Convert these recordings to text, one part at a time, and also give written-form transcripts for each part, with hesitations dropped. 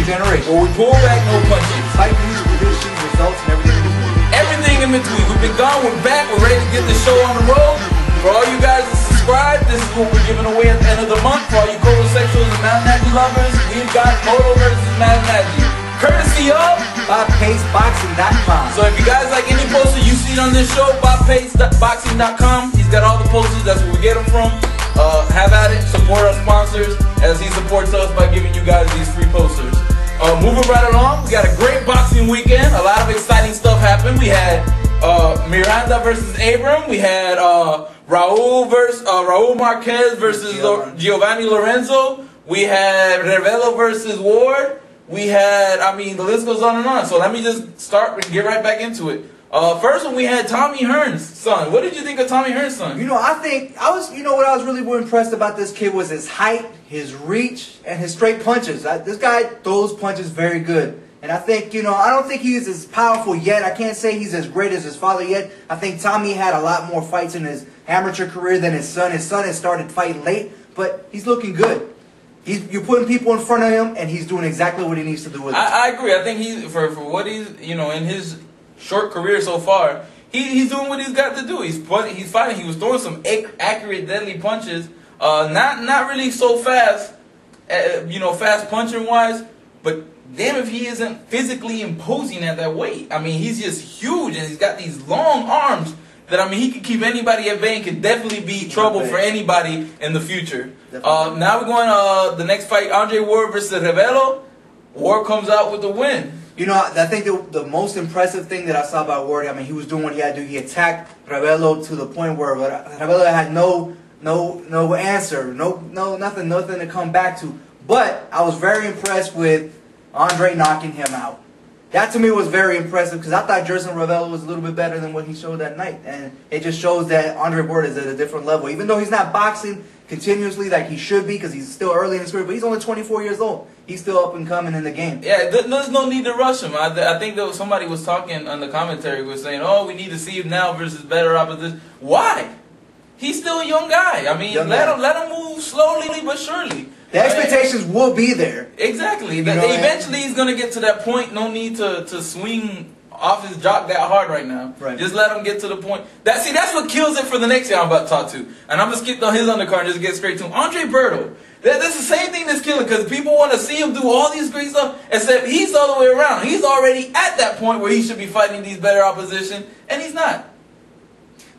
generation. Where we pull back, no punches. Fight news, predictions, results, and everything in between. Everything in between. We've been gone, we're back, we're ready to get the show on the road. For all you guys that subscribe, this is what we're giving away at the end of the month. For all you homosexuals and Mathemagic lovers, we've got Moto versus Mathemagic. Courtesy of BobPaceBoxing.com. So if you guys like any poster you see on this show, BobPaceBoxing.com. He's got all the posters, that's where we get them from. Have at it, support our sponsors as he supports us by giving you guys these free posters. Moving right along, we got a great boxing weekend. A lot of exciting stuff happened. We had Miranda versus Abram. We had Raul Marquez versus Giovanni Lorenzo. We had Revelo versus Ward. We had, I mean, the list goes on and on. So let me just start and get right back into it. First one, we had Tommy Hearns' son. What did you think of Tommy Hearns' son? You know, what I was really more impressed about this kid was his height, his reach, and his straight punches. This guy throws punches very good. And I think, you know, I don't think he's as powerful yet. I can't say he's as great as his father yet. I think Tommy had a lot more fights in his amateur career than his son. His son has started fighting late, but he's looking good. You're putting people in front of him, and he's doing exactly what he needs to do with it. I agree. I think he's for what he's, you know, in his short career so far, he's doing what he's got to do. He's fighting. He was throwing some accurate, deadly punches. Not really so fast, you know, fast punching wise, but damn if he isn't physically imposing at that weight. I mean, he's just huge, and he's got these long arms that, I mean, he could keep anybody at bay and could definitely be trouble for anybody in the future. Now we're going the next fight, Andre Ward versus Revelo. Ward comes out with the win. You know, I think the most impressive thing that I saw about Ward, I mean, he was doing what he had to do. He attacked Revelo to the point where Revelo had no answer, nothing to come back to. But I was very impressed with Andre knocking him out. That to me was very impressive because I thought Jerson Revelo was a little bit better than what he showed that night. And it just shows that Andre Ward is at a different level. Even though he's not boxing continuously like he should be because he's still early in his career, but he's only 24 years old. He's still up and coming in the game. Yeah, there's no need to rush him. I think that somebody was talking on the commentary, was saying, oh, we need to see him now versus better opposition. Why? He's still a young guy. I mean, let him move slowly but surely. The expectations will be there. Exactly. Eventually he's going to get to that point. No need to swing off his jock that hard right now. Right. Just let him get to the point. That's what kills it for the next guy I'm about to talk to. And I'm going to skip on his undercard and just get straight to him. Andre Berto. That's the same thing that's killing because people want to see him do all these great stuff, except he's all the way around. He's already at that point where he should be fighting these better opposition, and he's not.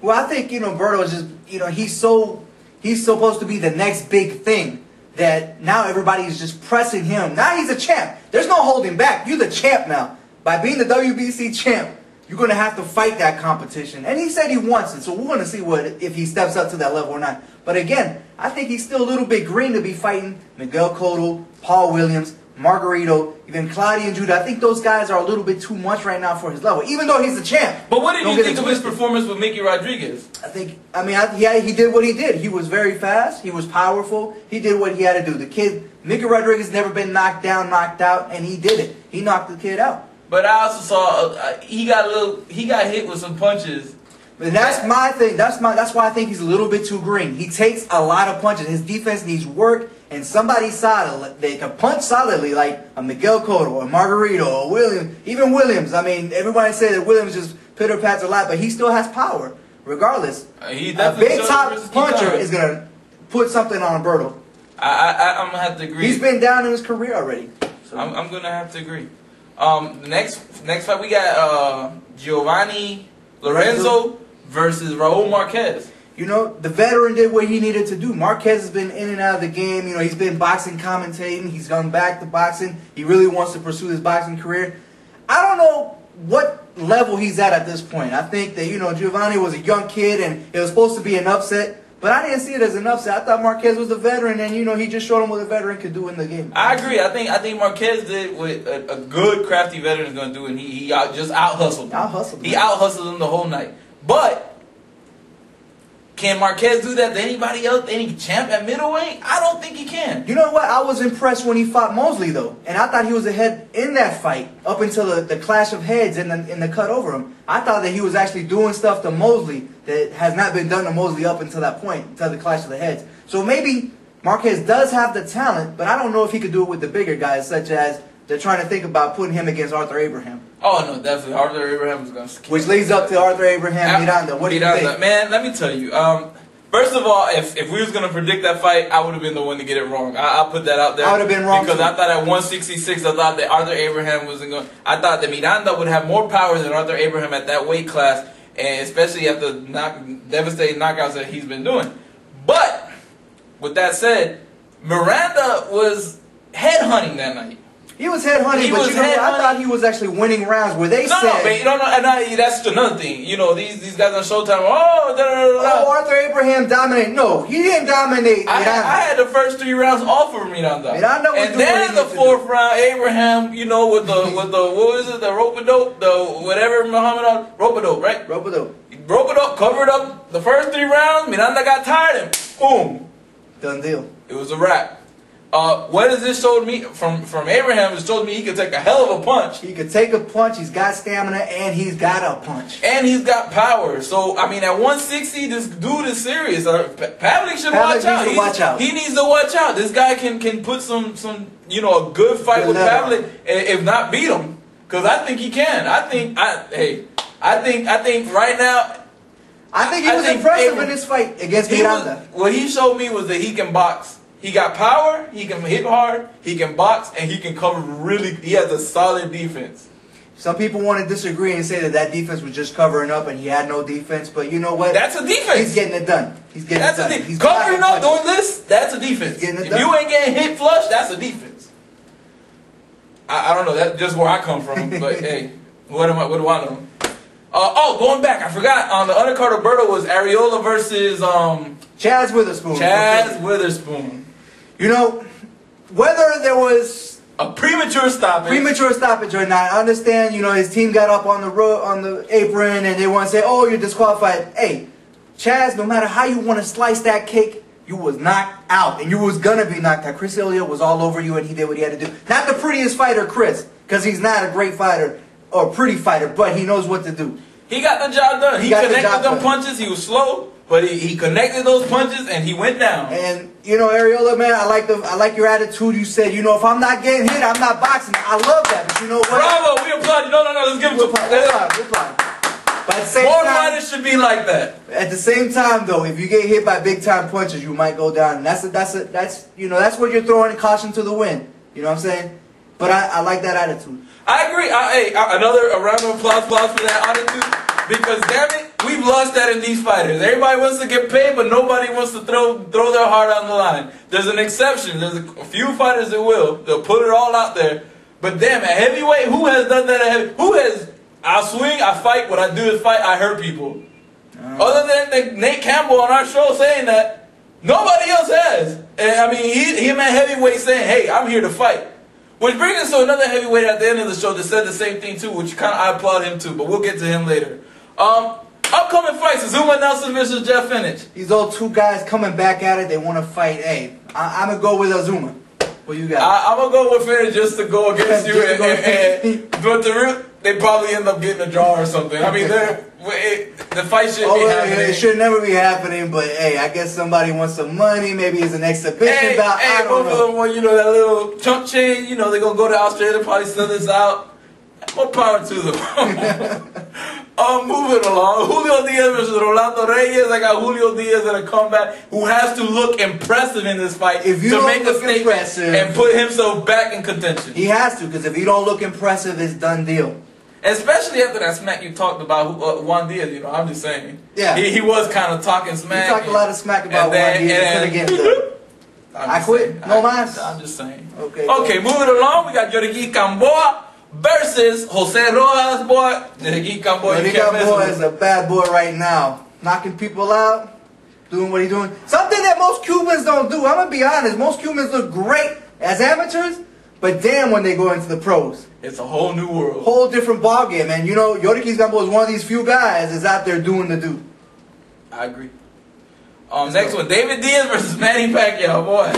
Well, I think, you know, Berto is just, you know, he's supposed to be the next big thing. That now everybody is just pressing him. Now he's a champ. There's no holding back. You're the champ now. By being the WBC champ, you're going to have to fight that competition. And he said he wants it, so we're going to see if he steps up to that level or not. But again, I think he's still a little bit green to be fighting Miguel Cotto, Paul Williams, Margarito, even Claudio and Judah. I think those guys are a little bit too much right now for his level, even though he's a champ. But what did you think of his performance with Mickey Rodriguez? He did what he did. He was very fast. He was powerful. He did what he had to do. The kid, Mickey Rodriguez, never been knocked down, knocked out, and he did it. He knocked the kid out. But I also saw he got hit with some punches. And that's my thing. That's why I think he's a little bit too green. He takes a lot of punches. His defense needs work. And somebody solid, they can punch solidly like a Miguel Cotto or Margarito or Williams. Even Williams. I mean, everybody say that Williams just pitter-pats a lot, but he still has power. Regardless, a big top puncher is going to put something on Berto. I'm going to have to agree. He's been down in his career already. So. I'm going to have to agree. The next fight, we got Giovanni Lorenzo versus Raul Marquez. You know, the veteran did what he needed to do. Marquez has been in and out of the game. You know, he's been boxing, commentating. He's gone back to boxing. He really wants to pursue his boxing career. I don't know what level he's at this point. I think that, you know, Giovanni was a young kid and it was supposed to be an upset. But I didn't see it as an upset. I thought Marquez was a veteran and, you know, he just showed him what a veteran could do in the game. I agree. I think Marquez did what a good, crafty veteran is going to do, and he just out-hustled him. He out-hustled him the whole night. But can Marquez do that to anybody else, any champ at middleweight? I don't think he can. You know what? I was impressed when he fought Mosley, though. And I thought he was ahead in that fight up until the clash of heads and the cut over him. I thought that he was actually doing stuff to Mosley that has not been done to Mosley up until that point, until the clash of the heads. So maybe Marquez does have the talent, but I don't know if he could do it with the bigger guys, such as they're trying to think about putting him against Arthur Abraham. Oh no, definitely Arthur Abraham is gonna. Which leads up to Arthur Abraham Miranda. What do you think? Man, let me tell you. First of all, if we was gonna predict that fight, I would have been the one to get it wrong. I'll put that out there. I would have been wrong because too. I thought at 166, I thought that Arthur Abraham wasn't going. I thought that Miranda would have more power than Arthur Abraham at that weight class, and especially after devastating knockouts that he's been doing. But with that said, Miranda was headhunting that night. He was headhunting, but I thought he was actually winning rounds where they said... No, but you don't know, and that's another thing. You know, these guys on Showtime, oh, Arthur Abraham dominated. No, he didn't dominate Miranda. I had the first 3 rounds off of Miranda. Miranda was and then the 4th round, Abraham, you know, with the what was it, the rope-a-dope, the whatever Muhammad, rope-a-dope, right? Rope-a-dope. Rope-a-dope, covered up the first 3 rounds, Miranda got tired and boom. Done deal. It was a wrap. What has this showed me from Abraham? It showed me he could take a hell of a punch. He could take a punch. He's got stamina and he's got a punch. And he's got power. So I mean, at 160, this dude is serious. Pavlik should watch out. He needs to watch out. This guy can put some you know, a good fight with Pavlik, if not beat him. Because I think he can. I think right now. I think he was impressive in this fight against Miranda. What he showed me was that he can box. He got power, he can hit hard, he can box, and he can cover really. He has a solid defense. Some people want to disagree and say that defense was just covering up and he had no defense. But you know what? That's a defense. He's getting it done. He's getting it done. He's covering up, doing this, that's a defense. If you ain't getting hit flush, that's a defense. I don't know. That's just where I come from. But hey, what do I know? Going back, I forgot. On the undercard of Berto was Areloa versus Chaz Whitherspoon. Chaz Whitherspoon. You know, whether there was a premature stoppage or not, I understand. You know, his team got up on the apron and they want to say, "Oh, you're disqualified." Hey, Chaz, no matter how you want to slice that cake, you was knocked out, and you was gonna be knocked out. Chris Ilya was all over you, and he did what he had to do. Not the prettiest fighter, Chris, because he's not a great fighter or pretty fighter, but he knows what to do. He got the job done. He connected them punches. He was slow, but he connected those punches and he went down. And you know, Areola, man, I like your attitude. You said, you know, if I'm not getting hit, I'm not boxing. I love that. But you know what? Bravo, we applaud you. No, let's give him some applaud. But at the same more time, fighters should be like that. At the same time, though, if you get hit by big time punches, you might go down. And that's you know, that's what you're throwing caution to the wind. You know what I'm saying? But I like that attitude. I agree. Another round of applause for that attitude. Because damn it, we've lost that in these fighters. Everybody wants to get paid, but nobody wants to throw their heart on the line. There's an exception. There's a few fighters that will. They'll put it all out there. But damn, at heavyweight, who has done that at heavyweight? Who has? I swing, I fight. What I do is fight. I hurt people. Other than Nate Campbell on our show saying that, nobody else has. And I mean, him at heavyweight saying, "Hey, I'm here to fight." Which brings us to another heavyweight at the end of the show that said the same thing too, which I applaud him too, but we'll get to him later. Upcoming fights, Azumah Nelson versus Jeff Fenech. These old two guys coming back at it, they want to fight. Hey, I'm going to go with Azumah. What you got? I'm going to go with Fenech just to go against you. But they probably end up getting a draw or something. I mean, the fight shouldn't be happening. It should never be happening, but hey, I guess somebody wants some money. Maybe it's an exhibition bout. I don't know. Both of them want, you know, that little chump change. You know, they're going to go to Australia, probably sell this out. More power to them. Moving along. Julio Diaz versus Rolando Reyes. I got Julio Diaz in a comeback who has to look impressive in this fight to make a statement and put himself back in contention. He has to, because if he don't look impressive, it's done deal. Especially after that smack you talked about Juan Diaz, you know, I'm just saying. Yeah. He was kind of talking smack. He talked a lot of smack about Juan Diaz. I quit. No mas. I'm just saying. Okay, moving along, we got Yuriorkis Gamboa versus Jose Rojas, boy. Yuriorkis Gamboa is a bad boy right now. Knocking people out, doing what he's doing. Something that most Cubans don't do. I'm going to be honest. Most Cubans look great as amateurs, but damn when they go into the pros. It's a whole new world. Whole different ballgame. And you know, Yuriorkis Gamboa is one of these few guys that's out there doing the do. I agree. Next one, David Diaz versus Manny Pacquiao, boy.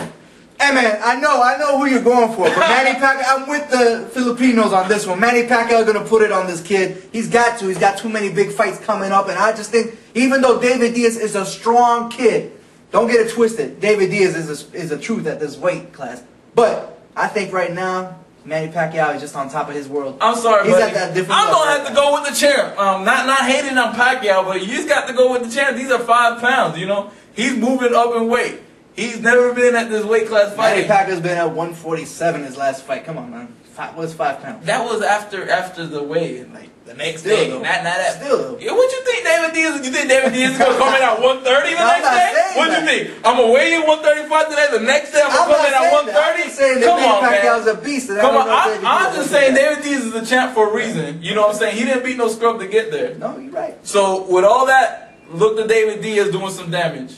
Hey man, I know who you're going for, but Manny Pacquiao, I'm with the Filipinos on this one. Manny Pacquiao is going to put it on this kid. He's got to. He's got too many big fights coming up, and I just think, even though David Diaz is a strong kid, don't get it twisted. David Diaz is a truth at this weight class. But I think right now, Manny Pacquiao is just on top of his world. I'm sorry, He's buddy. at that different I'm level gonna have right to now. go with the champ. Not hating on Pacquiao, but you just got to go with the champ. These are 5 pounds. You know, he's moving up in weight. He's never been at this weight class Manny fighting. Pacquiao's been at 147 his last fight. Come on, man. What's 5 pounds? That was after the weigh, like the next Still, day. though. Not that. Still, though. Yeah, what you think, David Diaz? You think David Diaz is gonna come in at 130 the No, I'm next not day? saying What that. you think? I'm gonna weigh in 135 today. The next day I'm I'm gonna come not in at saying 130. that. I'm just saying that Come on, Manny Pacquiao's man. a beast. And Come on, I'm I'm just saying David Diaz is the champ for a reason. You know what I'm saying? He didn't beat no scrub to get there. No, you're right. So with all that, look to David Diaz doing some damage.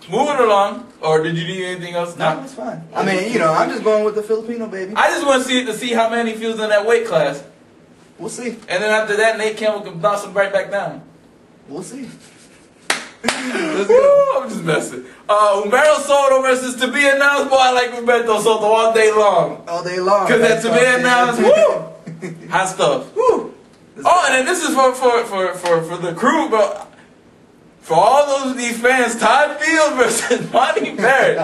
Moving along, or did you need anything else? No, it's fine. I mean, you know, I'm just going with the Filipino, baby. I just want to see how Manny feels in that weight class. We'll see. And then after that, Nate Campbell can bounce him right back down. We'll see. Let's go. I'm just messing. Humberto Soto versus to be announced. Boy, I like Humberto Soto all day long. All day long. Because that to be announced, woo! Hot stuff. Woo! Oh, and then this is for the crew, but for all these fans, Todd Fields versus Monte Barrett.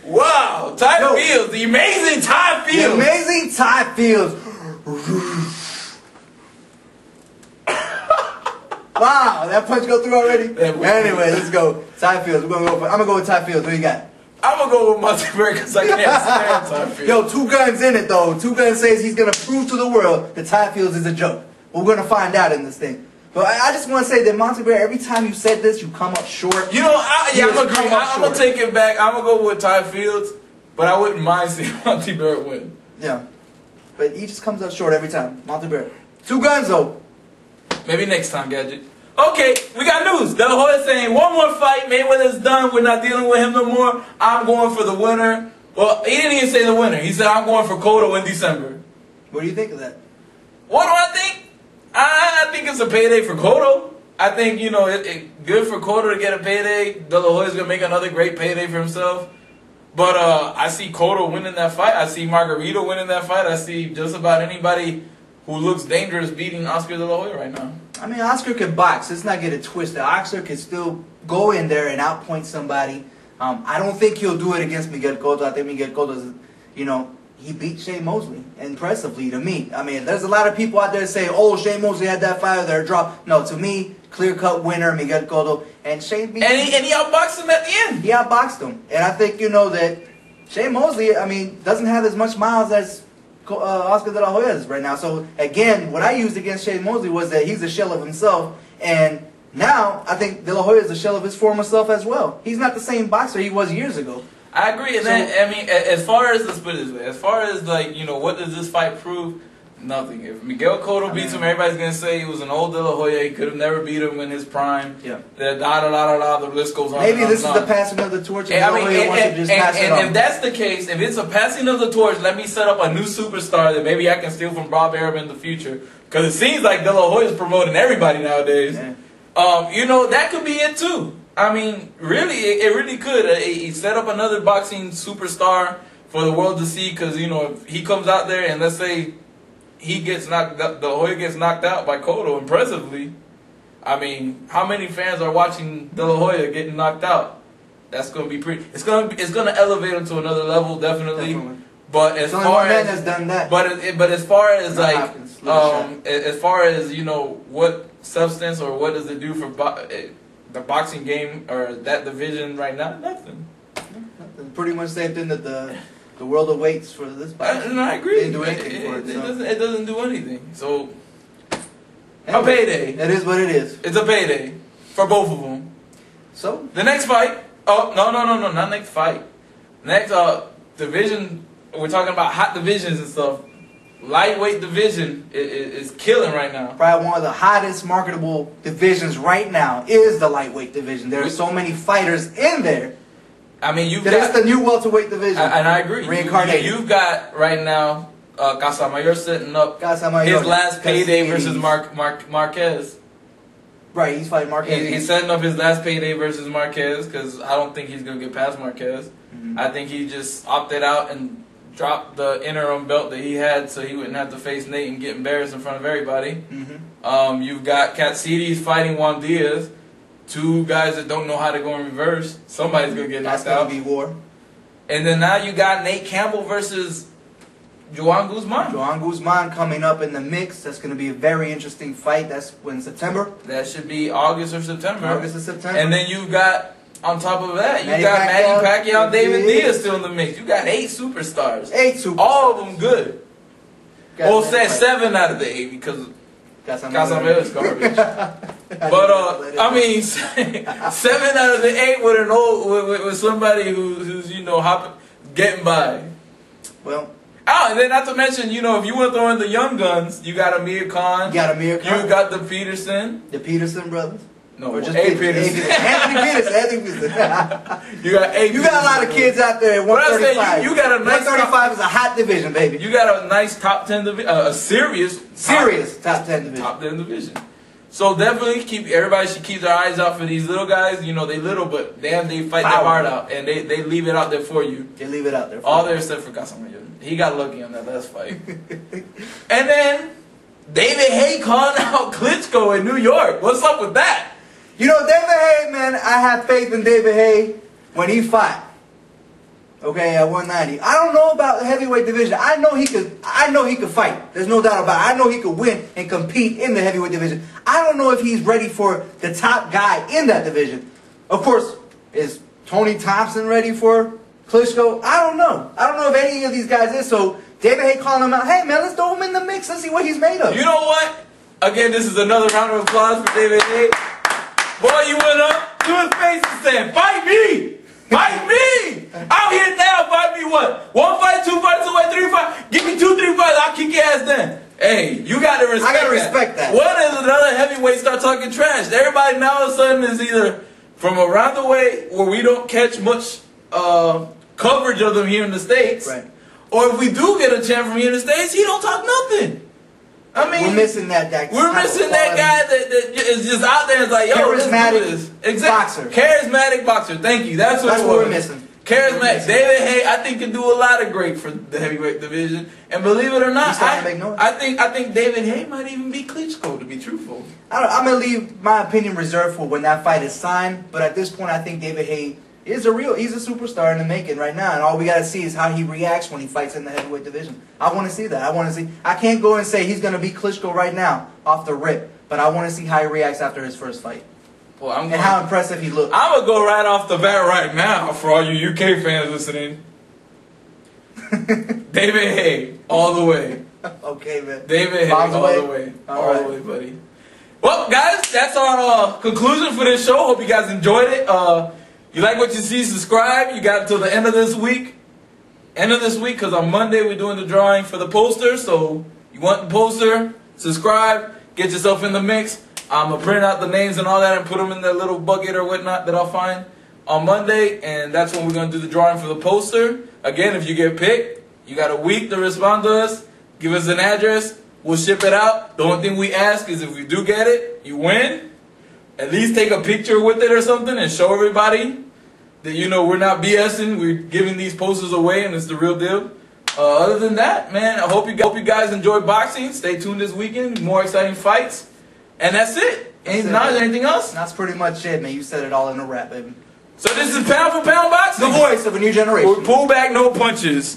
Wow, Todd Fields, the amazing Todd Fields. The amazing Todd Fields. Wow, that punch go through already? Anyway, let's go. Todd I'm gonna go with Todd Fields. What do you got? I'm gonna go with Monte Barrett because I can't stand Todd Fields. Yo, 2 Guns in it though. 2 Guns says he's gonna prove to the world that Todd Fields is a joke. We're gonna find out in this thing. But I just want to say that Monte Barrett, every time you said this, you come up short. You know, I'm gonna take it back. I'm gonna go with Todd Fields, but I wouldn't mind seeing Monte Barrett win. Yeah, but he just comes up short every time. Monte Barrett. 2 Guns though. Maybe next time, Gadget. Okay, we got news. De La Hoya saying 1 more fight. Mayweather's done. We're not dealing with him no more. I'm going for the winner. Well, he didn't even say the winner. He said I'm going for Cotto in December. What do you think of that? What do I think? I think it's a payday for Cotto. I think, you know, it good for Cotto to get a payday. De La Hoya's going to make another great payday for himself. But I see Cotto winning that fight. I see Margarito winning that fight. I see just about anybody who looks dangerous beating Oscar De La Hoya right now. I mean, Oscar can box. Let's not get it twisted. Oscar can still go in there and outpoint somebody. I don't think he'll do it against Miguel Cotto. I think Miguel Cotto, you know, he beat Shane Mosley impressively to me. I mean, there's a lot of people out there say, oh, Shane Mosley had that fight or a draw. No, to me, clear-cut winner, Miguel Cotto. And Shane beat him. And he outboxed him at the end. He outboxed him. And I think, you know, that Shane Mosley, I mean, doesn't have as much miles as Oscar De La Hoya is right now. So, again, what I used against Shane Mosley was that he's a shell of himself. And now, I think De La Hoya is a shell of his former self as well. He's not the same boxer he was years ago. I agree. And then, I mean, as far as, let's put it this way, as far as, like, you know, what does this fight prove? Nothing. If Miguel Cotto beats him, everybody's going to say he was an old De La Hoya. He could have never beat him in his prime. Yeah. The list goes on. Maybe this is the passing of the torch. And if that's the case, if it's a passing of the torch, let me set up a new superstar that maybe I can steal from Bob Arab in the future. Because it seems like De La Hoya is promoting everybody nowadays. Yeah. You know, that could be it too. I mean, really, it really could. He set up another boxing superstar for the world to see. Because, you know, if he comes out there and let's say he gets knocked out, De La Hoya gets knocked out by Cotto impressively. I mean, how many fans are watching De La Hoya getting knocked out? That's going to be pretty. It's going to elevate him to another level, definitely. But as far as has done that. but as far as like as far as, you know, what substance or what does it do for the boxing game or that division right now? Nothing. Pretty much same thing that the world awaits for this fight. And I agree. They didn't do anything for it. It doesn't do anything. So a payday. It is what it is. It's a payday for both of them. So the next fight. Oh no, not next fight. Next division. We're talking about hot divisions and stuff. Lightweight division is killing right now. Probably one of the hottest marketable divisions right now is the lightweight division. There are so many fighters in there. I mean, it's the new welterweight division. And I agree. Reincarnated. You've got right now Casamayor setting up his last payday versus Marquez. Right, he's fighting Marquez. He's setting up his last payday versus Marquez because I don't think he's going to get past Marquez. I think he just opted out and dropped the interim belt that he had so he wouldn't have to face Nate and get embarrassed in front of everybody. You've got Katsides fighting Juan Diaz. 2 guys that don't know how to go in reverse. Somebody's going to get knocked out. That's going to be war. And then now you got Nate Campbell versus Joan Guzman. Joan Guzman coming up in the mix. That's going to be a very interesting fight. That's in September. That should be August or September. August or September. And then you got, on top of that, you got Manny Pacquiao, David Diaz still in the mix. You got 8 superstars. 8 superstars. All of them good. Well, say 7 out of the 8 because Casamelo is garbage. But I mean, 7 out of the 8 with an old with somebody who's you know getting by. Well. Oh, and then not to mention, you know, if you want to throw in the young guns, you got Amir Khan. You got Amir Khan. You got the Peterson. The Peterson brothers. No, or just Peterson. Anthony Peterson. You got You got a lot of kids out there at 135. You got a nice 135 is a hot division, baby. You got a nice top 10 division, a serious top 10 division. Top 10 division. So definitely everybody should keep their eyes out for these little guys. You know, they little, but damn, they fight their heart out, and they leave it out there for you. They leave it out there. All there except for Casamelo. He got lucky on that last fight. And then David Haye calling out Klitschko in New York. What's up with that? You know, David Haye, man, I have faith in David Haye when he fought. Okay, at 190. I don't know about the heavyweight division. I know he could fight. There's no doubt about it. I know he could win and compete in the heavyweight division. I don't know if he's ready for the top guy in that division. Of course, is Tony Thompson ready for Klitschko? I don't know. I don't know if any of these guys is. So David Haye calling him out. Hey, man, let's throw him in the mix. Let's see what he's made of. You know what? Again, this is another round of applause for David Haye. Boy, you went up to his face and said, "Fight me! Fight me! Out here now, fight me what? 1 fight, 2 fights away, 3 fights. Give me 2, 3 fights, I'll kick your ass then." Hey, you gotta respect I gotta respect that. When does another heavyweight start talking trash? Everybody now all of a sudden is either from around the way where we don't catch much coverage of them here in the States. Right. Or if we do get a chance from here in the States, he don't talk nothing. I mean, we're missing that we're missing that guy that is just out there and like, yo, charismatic boxer. Charismatic boxer. Thank you. That's what we're missing. Charismatic. David Haye, I think, can do a lot of great for the heavyweight division. And believe it or not, I think David Haye might even beat Klitschko, to be truthful. I'm gonna leave my opinion reserved for when that fight is signed. But at this point, I think David Haye he's a superstar in the making right now, and all we gotta see is how he reacts when he fights in the heavyweight division. I want to see that. I can't go and say he's gonna beat Klitschko right now off the rip, but I want to see how he reacts after his first fight. Well, and how impressive he looks. I'm gonna go right off the bat right now for all you UK fans listening. David Haye, all the way. Okay, man. David Haye, all the way. All the way, buddy. Well, guys, that's our conclusion for this show. Hope you guys enjoyed it. You like what you see, subscribe. You got until the end of this week. Because on Monday we're doing the drawing for the poster. So you want the poster, subscribe, get yourself in the mix. I'm going to print out the names and all that and put them in that little bucket or whatnot that I'll find on Monday. And that's when we're going to do the drawing for the poster. Again, if you get picked, you got a week to respond to us. Give us an address. We'll ship it out. The only thing we ask is if we do get it, you win. At least take a picture with it or something and show everybody that, you know, we're not BSing. We're giving these posters away and it's the real deal. Other than that, man, I hope you guys enjoy boxing. Stay tuned this weekend. More exciting fights. And that's it. Anything else? That's pretty much it, man. You said it all in a wrap, baby. So this is Pound for Pound Boxing. The voice of a new generation. We pull back, no punches.